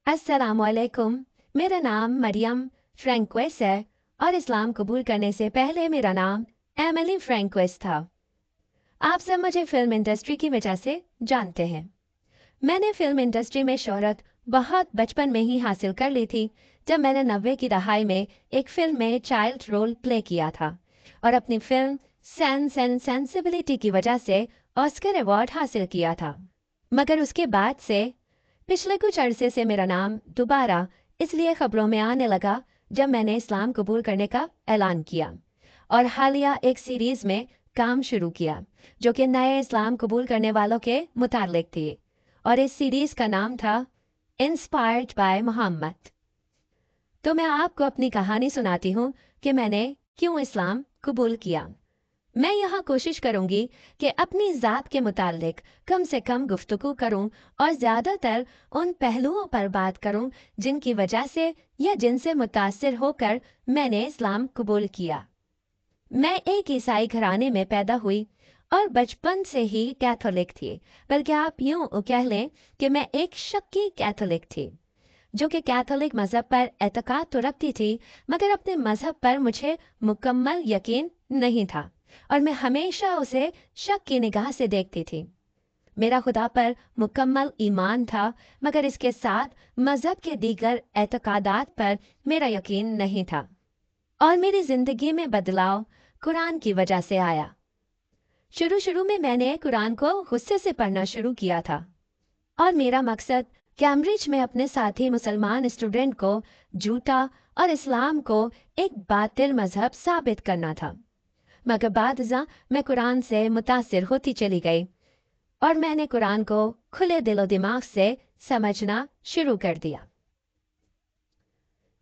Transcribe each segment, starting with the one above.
अस्सलामुअलैकुम। मेरा नाम मरियम फ्रैंक्वेस है और इस्लाम कबूल करने से पहले मेरा नाम एमिली फ्रैंक्वेस था। आप सब मुझे फिल्म इंडस्ट्री की वजह से जानते हैं। मैंने फिल्म इंडस्ट्री में शोहरत बहुत बचपन में ही हासिल कर ली थी, जब मैंने 90 की दहाई में एक फिल्म में चाइल्ड रोल प्ले किया था और अपनी फिल्म सेंस एंड सेंसिबिलिटी की वजह से ऑस्कर अवार्ड हासिल किया था। मगर उसके बाद से पिछले कुछ अरसे से मेरा नाम दोबारा इसलिए खबरों में आने लगा जब मैंने इस्लाम कबूल करने का ऐलान किया और हालिया एक सीरीज में काम शुरू किया जो कि नए इस्लाम कबूल करने वालों के मुतालिक थी और इस सीरीज का नाम था इंस्पायर्ड बाय मोहम्मद। तो मैं आपको अपनी कहानी सुनाती हूँ कि मैंने क्यों इस्लाम कबूल किया। मैं यहाँ कोशिश करूंगी कि अपनी ज़ात के मुतालिक कम से कम गुफ्तगू करूं और ज़्यादातर उन पहलुओं पर बात करूं जिनकी वजह से या जिनसे मुतासिर होकर मैंने इस्लाम कबूल किया। मैं एक ईसाई घराने में पैदा हुई और बचपन से ही कैथोलिक थी, बल्कि आप यूं कह लें कि मैं एक शक्की कैथोलिक थी जो कि कैथोलिक मज़हब पर एतकाद तो रखती थी, मगर अपने मज़हब पर मुझे मुकम्मल यकीन नहीं था और मैं हमेशा उसे शक की निगाह से देखती थी। मेरा खुदा पर मुकम्मल ईमान था, मगर इसके साथ मज़हब के दीगर एतकादात पर मेरा यकीन नहीं था और मेरी ज़िंदगी में बदलाव कुरान की वजह से आया। शुरू में मैंने कुरान को गुस्से से पढ़ना शुरू किया था और मेरा मकसद कैम्ब्रिज में अपने साथी मुसलमान स्टूडेंट को झूठा और इस्लाम को एक बातिल मजहब साबित करना था। मगर बादजा मैं कुरान से मुतासिर होती चली गई और मैंने कुरान को खुले दिलो दिमाग से समझना शुरू कर दिया।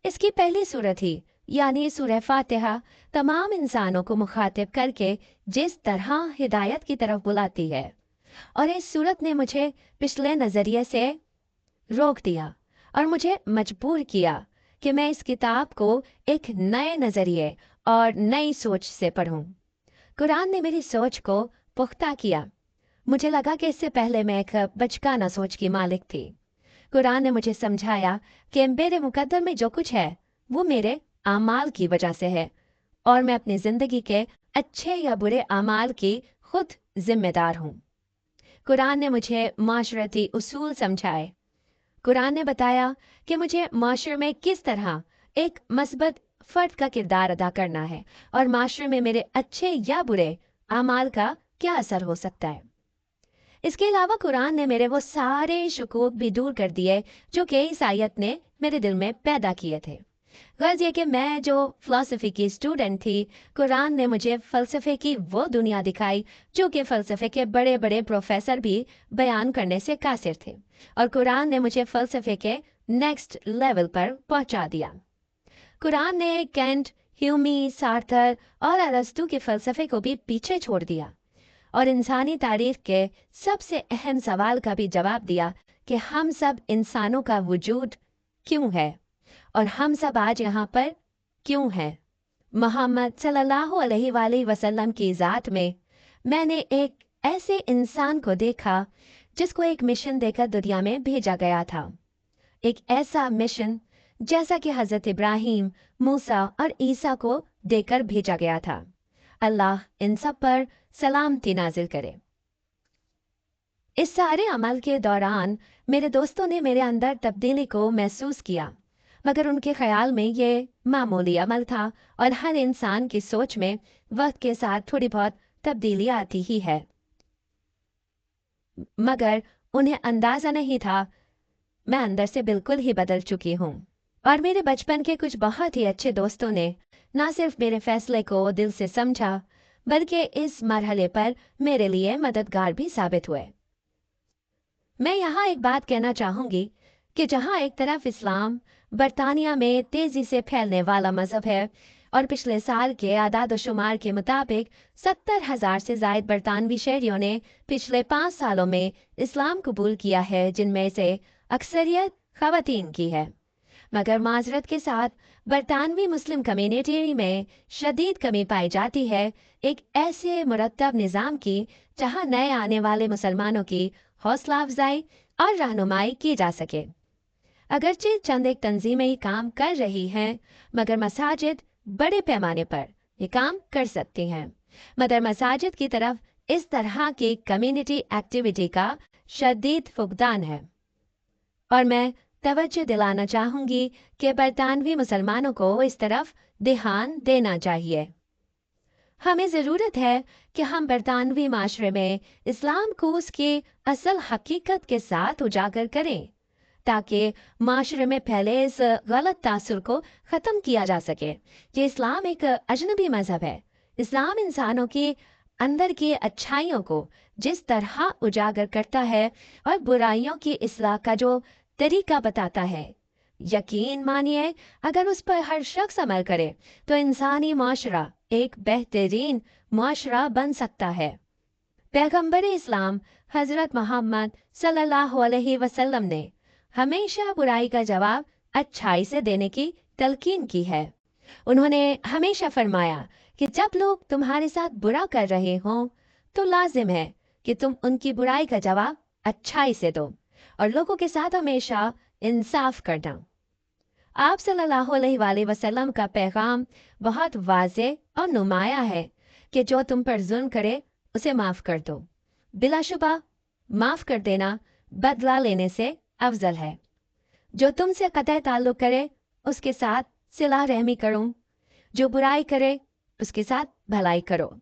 इसकी पहली सूरत ही यानी सूरह फातिहा तमाम इंसानों को मुखातिब करके जिस तरह हिदायत की तरफ बुलाती है, और इस सूरत ने मुझे पिछले नज़रिए से रोक दिया और मुझे मजबूर किया कि मैं इस किताब को एक नए नज़रिए और नई सोच से पढूं। कुरान ने मेरी सोच को पुख्ता किया। मुझे लगा कि इससे पहले मैं एक बचकाना सोच की मालिक थी। कुरान ने मुझे समझाया कि मेरे मुकद्दर में जो कुछ है वो मेरे आमाल की वजह से है और मैं अपनी ज़िंदगी के अच्छे या बुरे आमाल की खुद जिम्मेदार हूँ। कुरान ने मुझे माशरती उसूल समझाए। कुरान ने बताया कि मुझे माशरे में किस तरह एक मस्बत फ़र्द का किरदार अदा करना है और माशरे में मेरे अच्छे या बुरे आमाल का क्या असर हो सकता है। इसके अलावा कुरान ने मेरे वो सारे शकूक भी दूर कर दिए जो कि ईसाइयत ने मेरे दिल में पैदा किए थे। गर्ज ये कि मैं जो फ़िलासफ़ी की स्टूडेंट थी, कुरान ने मुझे फ़लसफ़े की वो दुनिया दिखाई जो कि फ़लसफ़े के बड़े बड़े प्रोफेसर भी बयान करने से कासिर थे, और कुरान ने मुझे फ़लसफ़े के नेक्स्ट लेवल पर पहुंचा दिया। कुरान ने कैंट, ह्यूमी, सार्थर और अरस्तू के फ़लसफ़े को भी पीछे छोड़ दिया और इंसानी तारीख के सबसे अहम सवाल का भी जवाब दिया कि हम सब इंसानों का वजूद क्यों है और हम सब आज यहाँ पर क्यों हैं। मोहम्मद सल्लल्लाहु अलैहि वसल्लम की ज़ात में मैंने एक ऐसे इंसान को देखा जिसको एक मिशन देकर दुनिया में भेजा गया था। एक ऐसा मिशन जैसा कि हज़रत इब्राहीम, मूसा और ईसा को देकर भेजा गया था। अल्लाह इन सब पर सलामती नाजिल करे। इस सारे अमल के दौरान मेरे दोस्तों ने मेरे अंदर तब्दीली को महसूस किया, मगर उनके ख्याल में ये मामूली अमल था और हर इंसान की सोच में वक्त के साथ थोड़ी बहुत तब्दीली आती ही है। मगर उन्हें अंदाज़ा नहीं था मैं अंदर से बिल्कुल ही बदल चुकी हूँ। और मेरे बचपन के कुछ बहुत ही अच्छे दोस्तों ने ना सिर्फ मेरे फैसले को दिल से समझा, बल्कि इस मरहले पर मेरे लिए मददगार भी साबित हुए। मैं यहाँ एक बात कहना चाहूँगी कि जहाँ एक तरफ इस्लाम बरतानिया में तेज़ी से फैलने वाला मज़हब है और पिछले साल के आदाद शुमार के मुताबिक 70,000 से ज़ायद बरतानवी शहरियों ने पिछले 5 सालों में इस्लाम कबूल किया है, जिनमें से अक्सरियत ख़वातीन की है, मगर माजरत के साथ बरतानवी मुस्लिम कम्युनिटी में शदीद कमी पाई जाती है एक ऐसे मुरत्तब निज़ाम की जहाँ नए आने वाले मुसलमानों की हौसला अफजाई और रहनुमाई की जा सके। अगरचे चंद एक तंजीमें ही काम कर रही हैं, मगर मसाजिद बड़े पैमाने पर ये काम कर सकती हैं। मगर मसाजिद की तरफ इस तरह की कम्युनिटी एक्टिविटी का शदीद फुकदान है, और मैं तवज्जो दिलाना चाहूँगी कि बरतानवी मुसलमानों को इस तरफ ध्यान देना चाहिए। हमें ज़रूरत है कि हम बरतानवी माशरे में इस्लाम को उसकी असल हकीकत के साथ उजागर करें, ताकि माशरे में फैले इस गलत तासुर को ख़त्म किया जा सके कि इस्लाम एक अजनबी मज़हब है। इस्लाम इंसानों की अंदर की अच्छाइयों को जिस तरह उजागर करता है और बुराइयों की इस्लाह का जो तरीका बताता है, यकीन मानिए अगर उस पर हर शख्स अमल करे तो इंसानी माशरा एक बेहतरीन माशरा बन सकता है। पैगंबर इस्लाम हज़रत मोहम्मद सल्लल्लाहु अलैहि वसल्लम ने हमेशा बुराई का जवाब अच्छाई से देने की तलकीन की है। उन्होंने हमेशा फरमाया कि जब लोग तुम्हारे साथ बुरा कर रहे हों तो लाजिम है कि तुम उनकी बुराई का जवाब अच्छाई से दो और लोगों के साथ हमेशा इंसाफ करना। आप सल्लल्लाहु अलैहि वसल्लम का पैगाम बहुत वाज़ेह और नुमाया है कि जो तुम पर जुल्म करे उसे माफ़ कर दो। बिलाशुबा माफ़ कर देना बदला लेने से अफजल है। जो तुमसे कतई ताल्लुक़ करे उसके साथ सिला रहमी करो, जो बुराई करे उसके साथ भलाई करो।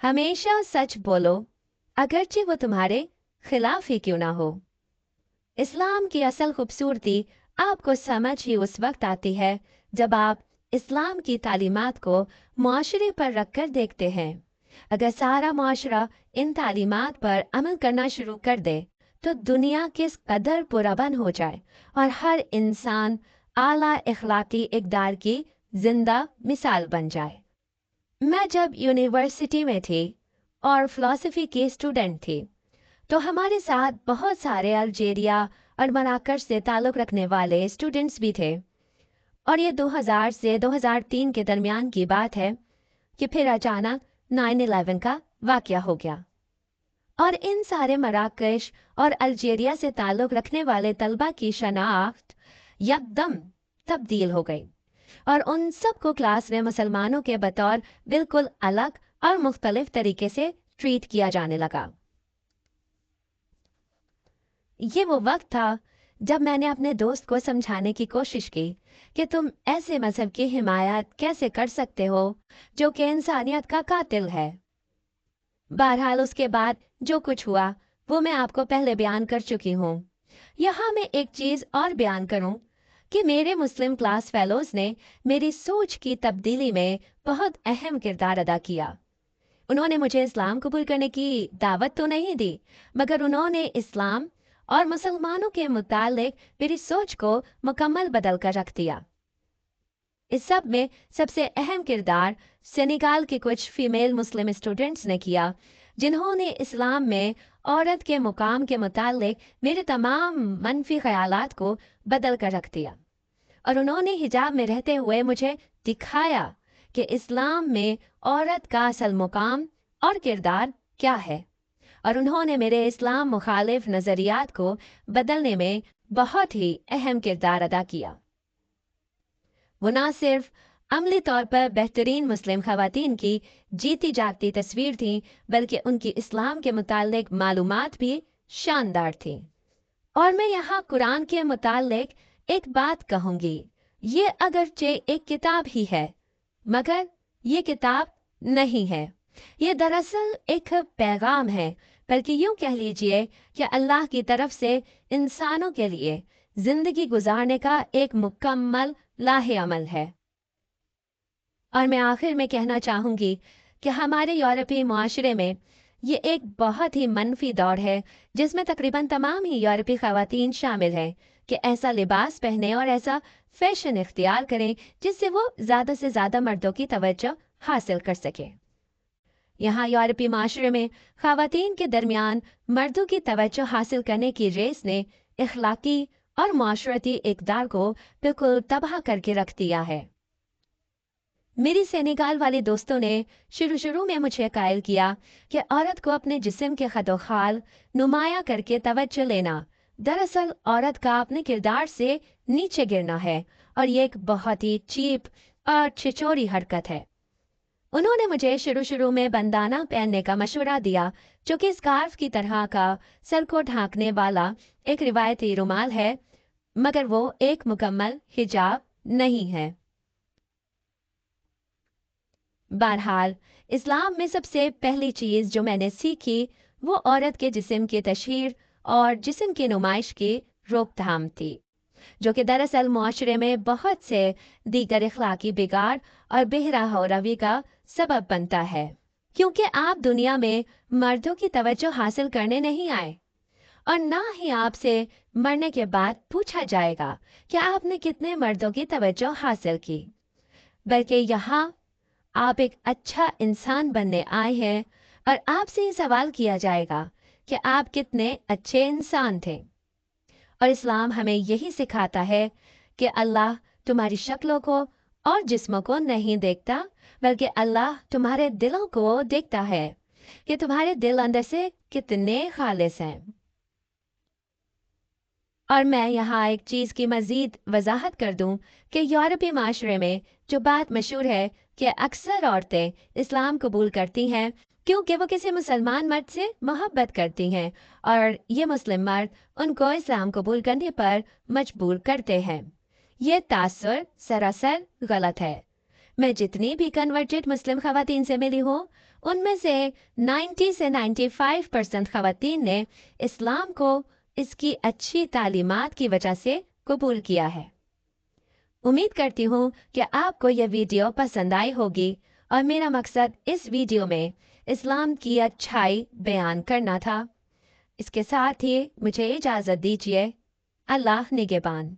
हमेशा सच बोलो अगरचे वो तुम्हारे खिलाफ ही क्यों ना हो। इस्लाम की असल खूबसूरती आपको समझ ही उस वक्त आती है जब आप इस्लाम की तालीमात को मुआशरे पर रखकर देखते हैं। अगर सारा मुआशरा इन तालीमात पर अमल करना शुरू कर दे तो दुनिया किस कदर पुरअमन हो जाए और हर इंसान आला इखलाकी इक़दार की जिंदा मिसाल बन जाए। मैं जब यूनिवर्सिटी में थी और फ़िलासफ़ी की स्टूडेंट थी तो हमारे साथ बहुत सारे अल्जीरिया और मराकश से ताल्लुक़ रखने वाले स्टूडेंट्स भी थे, और ये 2000 से 2003 के दरमियान की बात है कि फिर अचानक 9/11 का वाक़या हो गया और इन सारे मराकश और अल्जीरिया से ताल्लुक़ रखने वाले तलबा की शनाख्त यकदम तब्दील हो गई और उन सबको क्लास में मुसलमानों के बतौर बिल्कुल अलग और मुख्तलिफ तरीके से ट्रीट किया जाने लगा। ये वो वक्त था जब मैंने अपने दोस्त को समझाने की कोशिश की कि तुम ऐसे मजहब की हिमायत कैसे कर सकते हो जो कि इंसानियत का कातिल है। बहरहाल उसके बाद जो कुछ हुआ वो मैं आपको पहले बयान कर चुकी हूँ। यहाँ मैं एक चीज़ और बयान करूँ कि मेरे मुस्लिम क्लास फेलोज ने मेरी सोच की तब्दीली में बहुत अहम किरदार अदा किया। उन्होंने मुझे इस्लाम कबूल करने की दावत तो नहीं दी, मगर उन्होंने इस्लाम और मुसलमानों के मुतालिक मेरी सोच को मुकम्मल बदल कर रख दिया। इस सब में सबसे अहम किरदार सेनेगाल के कुछ फीमेल मुस्लिम स्टूडेंट्स ने किया, जिन्होंने इस्लाम में औरत के मुकाम के मुतालिक मेरे तमाम मनफी ख्यालात को बदल कर रख दिया, और उन्होंने हिजाब में रहते हुए मुझे दिखाया कि इस्लाम में औरत का असल मुकाम और किरदार क्या है, और उन्होंने मेरे इस्लाम मुखालिफ नज़रियात को बदलने में बहुत ही अहम किरदार अदा किया। वो ना सिर्फ अमली तौर पर बेहतरीन मुस्लिम ख़वातीन की जीती जागती तस्वीर थी, बल्कि उनकी इस्लाम के मुतालिक मालूमात भी शानदार थी। और मैं यहाँ कुरान के मुतालिक एक बात कहूँगी, ये अगरचे एक किताब ही है, मगर ये किताब नहीं है। ये दरअसल एक पैगाम है, बल्कि यूँ कह लीजिए कि अल्लाह की तरफ से इंसानों के लिए ज़िंदगी गुजारने का एक मुकम्मल लाहे अमल है। और मैं आखिर में कहना चाहूँगी कि हमारे यूरोपीय माशरे में ये एक बहुत ही मनफी दौर है, जिसमें तकरीबन तमाम ही यूरोपीय ख़वातीन शामिल हैं कि ऐसा लिबास पहने और ऐसा फैशन इख्तियार करें जिससे वो ज़्यादा से ज़्यादा मर्दों की तवज्जो हासिल कर सकें। यहाँ यूरोपीय माशरे में ख़वातीन के दरमियान मर्दों की तवज्जो हासिल करने की रेस ने इखलाकी और माशरती इक़दार को बिल्कुल तबाह करके रख दिया है। मेरी सेनेगाल वाले दोस्तों ने शुरू में मुझे कायल किया कि औरत को अपने जिस्म के खदोखाल नुमाया करके तवज्जो लेना दरअसल औरत का अपने किरदार से नीचे गिरना है और ये एक बहुत ही चीप और छिछोरी हरकत है। उन्होंने मुझे शुरू में बंदाना पहनने का मशवरा दिया, जो कि स्कार्फ की तरह का सर को ढांकने वाला एक रिवायती रुमाल है, मगर वो एक मुकम्मल हिजाब नहीं है। बहरहाल, इस्लाम में सबसे पहली चीज़ जो मैंने सीखी वो औरत के जिस्म की तशहीर और जिस्म की नुमाइश की रोकथाम थी, जो कि दरअसल मुआशरे में बहुत से दीगर इखलाकी बिगाड़ और बेरहम रवि का सबब बनता है। क्योंकि आप दुनिया में मर्दों की तवज्जो हासिल करने नहीं आए और ना ही आपसे मरने के बाद पूछा जाएगा कि आपने कितने मर्दों की तवज्जो हासिल की, बल्कि यहाँ आप एक अच्छा इंसान बनने आए हैं और आपसे ये सवाल किया जाएगा कि आप कितने अच्छे इंसान थे। और इस्लाम हमें यही सिखाता है कि अल्लाह तुम्हारी शक्लों को और जिस्मों को नहीं देखता, बल्कि अल्लाह तुम्हारे दिलों को देखता है कि तुम्हारे दिल अंदर से कितने खालिस हैं। और मैं यहाँ एक चीज़ की मज़ीद वजाहत कर दूँ कि यूरोपीय माशरे में जो बात मशहूर है कि अक्सर औरतें इस्लाम कबूल करती हैं क्योंकि वो किसी मुसलमान मर्द से मोहब्बत करती हैं और ये मुस्लिम मर्द उनको इस्लाम कबूल करने पर मजबूर करते हैं। ये तासुर सरासर गलत है। मैं जितनी भी कन्वर्टेड मुस्लिम खवातीन से मिली हूँ, उनमें से 90 से 95% खवातीन ने इस्लाम को इसकी अच्छी तालीमात की वजह से कबूल किया है। उम्मीद करती हूँ कि आपको यह वीडियो पसंद आई होगी और मेरा मकसद इस वीडियो में इस्लाम की अच्छाई बयान करना था। इसके साथ ही मुझे इजाज़त दीजिए। अल्लाह निगहबान।